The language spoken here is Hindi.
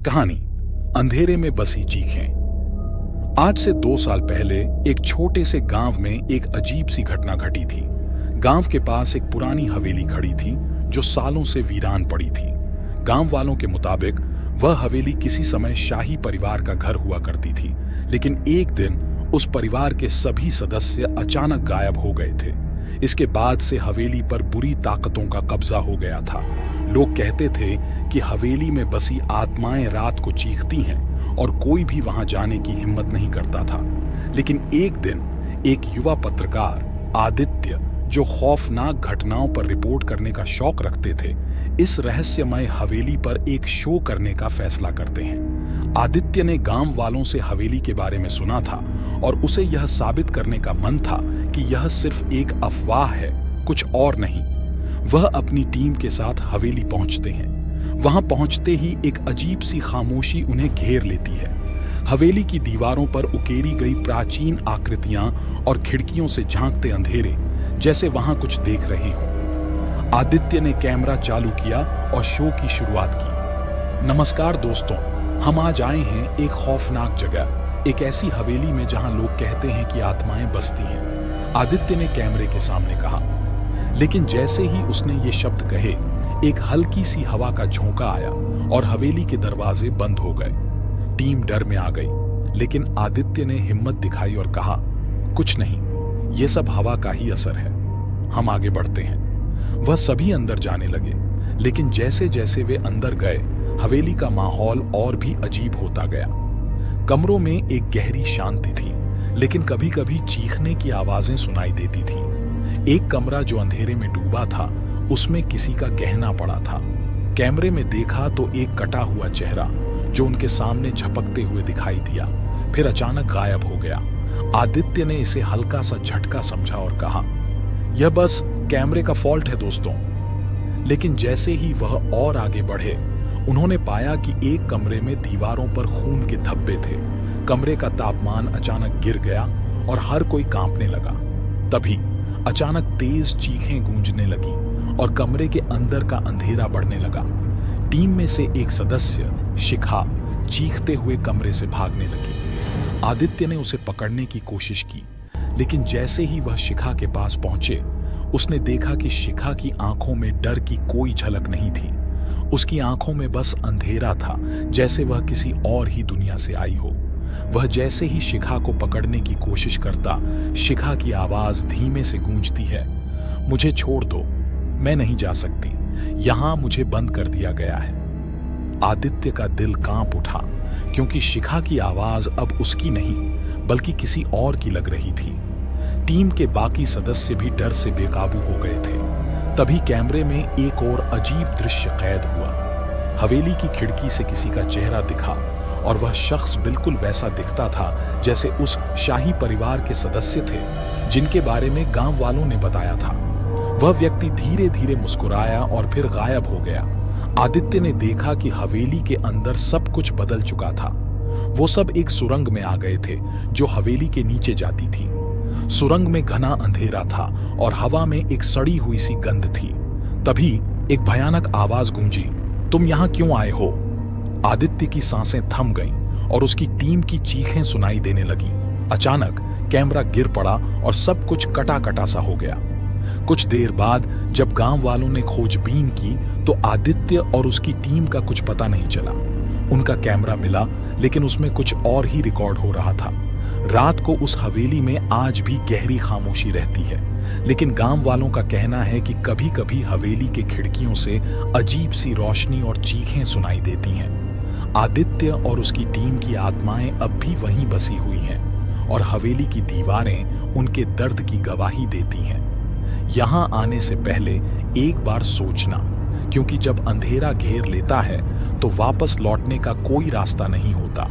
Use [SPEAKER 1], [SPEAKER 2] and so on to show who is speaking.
[SPEAKER 1] कहानी अंधेरे में बसी चीखें। आज से 2 साल पहले एक छोटे से गांव में एक अजीब सी घटना घटी थी। गांव के पास एक पुरानी हवेली खड़ी थी जो सालों से वीरान पड़ी थी। गांव वालों के मुताबिक वह हवेली किसी समय शाही परिवार का घर हुआ करती थी, लेकिन एक दिन उस परिवार के सभी सदस्य अचानक गायब हो गए थे। इसके बाद से हवेली पर बुरी ताकतों का कब्जा हो गया था। लोग कहते थे कि हवेली में बसी आत्माएं रात को चीखती हैं और कोई भी वहां जाने की हिम्मत नहीं करता था। लेकिन एक दिन एक युवा पत्रकार आदित्य, जो खौफनाक घटनाओं पर रिपोर्ट करने का शौक रखते थे, इस रहस्यमय हवेली पर एक शो करने का फैसला करते हैं। आदित्य ने गांव वालों से हवेली के बारे में सुना था और उसे यह साबित करने का मन था कि यह सिर्फ एक अफवाह है, कुछ और नहीं। वह अपनी टीम के साथ हवेली पहुंचते हैं। वहां पहुंचते ही एक अजीब सी खामोशी उन्हें घेर लेती है। हवेली की दीवारों पर उकेरी गई प्राचीन आकृतियां और खिड़कियों से झांकते अंधेरे, जैसे वहां कुछ देख रहे हों। आदित्य ने कैमरा चालू किया और शो की शुरुआत की। नमस्कार दोस्तों, हम आज आए हैं एक खौफनाक जगह, एक ऐसी हवेली में जहां लोग कहते हैं कि आत्माएं बसती हैं, आदित्य ने कैमरे के सामने कहा। लेकिन जैसे ही उसने ये शब्द कहे, एक हल्की सी हवा का झोंका आया और हवेली के दरवाजे बंद हो गए। टीम डर में आ गई, लेकिन आदित्य ने हिम्मत दिखाई और कहा, कुछ नहीं, ये सब हवा का ही असर है, हम आगे बढ़ते हैं। वह सभी अंदर जाने लगे, लेकिन जैसे जैसे वे अंदर गए, हवेली का माहौल और भी अजीब होता गया। कमरों में एक गहरी शांति थी, लेकिन कभी कभी चीखने की आवाजें सुनाई देती थी। एक कमरा जो अंधेरे में डूबा था, उसमें किसी का गहना पड़ा था। कैमरे में देखा तो एक कटा हुआ चेहरा जो उनके सामने झपकते हुए दिखाई दिया, फिर अचानक गायब हो गया। आदित्य ने इसे हल्का सा झटका समझा और कहा, यह बस कैमरे का फॉल्ट है दोस्तों। लेकिन जैसे ही वह और आगे बढ़े, उन्होंने पाया कि एक कमरे में दीवारों पर खून के धब्बे थे। कमरे का तापमान अचानक गिर गया और हर कोई कांपने लगा। तभी अचानक तेज चीखें गूंजने लगी और कमरे के अंदर का अंधेरा बढ़ने लगा। टीम में से एक सदस्य शिखा चीखते हुए कमरे से भागने लगी। आदित्य ने उसे पकड़ने की कोशिश की, लेकिन जैसे ही वह शिखा के पास पहुंचे, उसने देखा कि शिखा की आंखों में डर की कोई झलक नहीं थी। उसकी आंखों में बस अंधेरा था, जैसे वह किसी और ही दुनिया से आई हो। वह जैसे ही शिखा को पकड़ने की कोशिश करता, शिखा की आवाज धीमे से गूंजती है, मुझे छोड़ दो, मैं नहीं जा सकती, यहां मुझे बंद कर दिया गया है। आदित्य का दिल कांप उठा, क्योंकि शिखा की आवाज अब उसकी नहीं बल्कि किसी और की लग रही थी। टीम के बाकी सदस्य भी डर से बेकाबू हो गए थे। तभी कैमरे में एक और अजीब दृश्य कैद हुआ। हवेली की खिड़की से किसी का चेहरा दिखा और वह शख्स बिल्कुल वैसा दिखता था जैसे उस शाही परिवार के सदस्य थे जिनके बारे में गांव वालों ने बताया था। वह व्यक्ति धीरे धीरे मुस्कुराया और फिर गायब हो गया। आदित्य ने देखा कि हवेली के अंदर सब कुछ बदल चुका था। वो सब एक सुरंग में आ गए थे जो हवेली के नीचे जाती थी। सुरंग में घना अंधेरा था और हवा में एक सड़ी हुई सी गंध थी। तभी एक भयानक आवाज गूंजी, तुम यहां क्यों आए हो? आदित्य की सांसें थम गईं और उसकी टीम की चीखें सुनाई देने लगी। अचानक कैमरा गिर पड़ा और सब कुछ कटा कटा सा हो गया। कुछ देर बाद जब गांव वालों ने खोजबीन की तो आदित्य और उसकी टीम का कुछ पता नहीं चला। उनका कैमरा मिला, लेकिन उसमें कुछ और ही रिकॉर्ड हो रहा था। रात को उस हवेली में आज भी गहरी खामोशी रहती है, लेकिन गांव वालों का कहना है कि कभी कभी हवेली के खिड़कियों से अजीब सी रोशनी और चीखें सुनाई देती हैं। आदित्य और उसकी टीम की आत्माएं अब भी वहीं बसी हुई हैं और हवेली की दीवारें उनके दर्द की गवाही देती हैं। यहां आने से पहले एक बार सोचना, क्योंकि जब अंधेरा घेर लेता है तो वापस लौटने का कोई रास्ता नहीं होता।